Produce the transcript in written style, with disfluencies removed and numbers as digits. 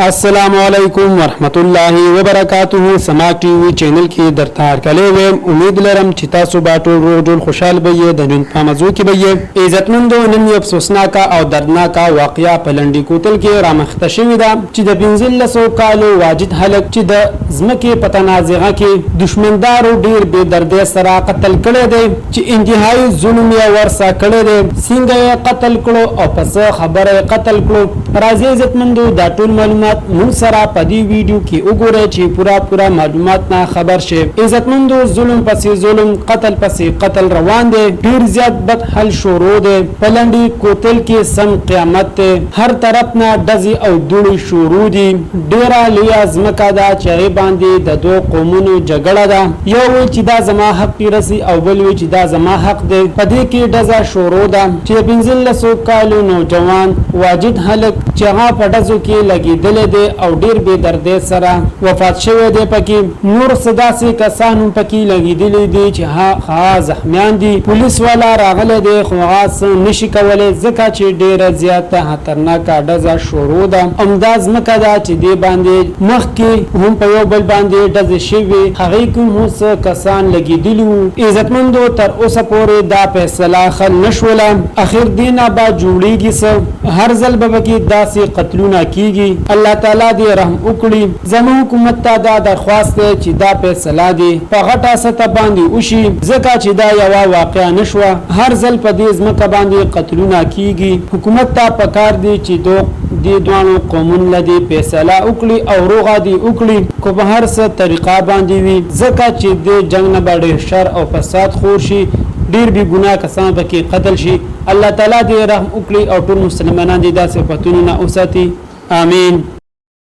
السلام علیکم ورحمت الله وبرکاته. سما ټي وي چینل کې درته کله ویم. امید لرم چې تاسو به ټول خوشاله به د نن په موضوع کې به عزتمندو نن یو افسوسناک او دردناک واقعیا په لنډی کوتل کې رامخته شوې ده چې د 1500 کالو واجد هلک چې د ځمکې په تنازعه کې دشمندارو ډیر بے دردۍ سره قتل کړی دی چې انتهایی ظلم یې ورسره کړی دی. څنګه یې قتل کړو او پس خبره قتل کړو. راځي عزتمندو دا ټول معلومات مون سره په دې ویډیو کې وګورئ چې پورا معلومات نه خبر شي. عزتمندو ظلم پسې ظلم، قتل پسې قتل روان دي. ډیر زیات بد حل شروع دي. پلنډي کوتل کې سم قیامت ته هر طرف نه دزي او دوړي شروع دي. ډیره لوی ازمکه دا چې باندې د دوه قومونو جګړه ده. یو وی چې دا زما حق پیرسي او بل وی چې دا زما حق دی. په دې کې دزا شروع ده چې 1500 کالو نوجوان واجد هلک چې هغه په دزو کې لګیدل دي او ډیر بے دردۍ سره وفات شوی دی. پکې نور صدا سي کسان پکې لګیدل دي چې ها زخمیان دي. پولیس والا راغله دي خو غاس نشي کولای ځکه چې ډیره زیاته خطرناک دزا شروع ده. امداز مکه دا چې دی باندې مخ کې هم په یو بل باندې دز شوی هغه کوم هوس کسان لګیدلو. عزتمندو تر اوسه پورې دا فیصله خل نشوله. اخر دینه با جوړیږي سه هر ځل به کې داسې قتلونه کیږي. الله تعالی دې رحم وکړي. زموږ حکومت ته دا درخواست دی چې دا فیصله دی په غټه سطح باندې وشي ځکه چې دا یو واقعا نشوه. هر ځل په دې ځمکه باندې قتلونه کیږي. حکومت ته پکار دی چې دې دوانو قومونو لدی فیصله وکړي او روغه دی وکړي کو په هر څه طریقه باندې وي ځکه چې د جنگ نه باندې شر او فساد خور شي. ډیر بی ګناه کسان پکې قتل شي. الله تعالی دې رحم وکړي او ټول مسلمانان دې داسې صفاتونه اوساتي. آمین.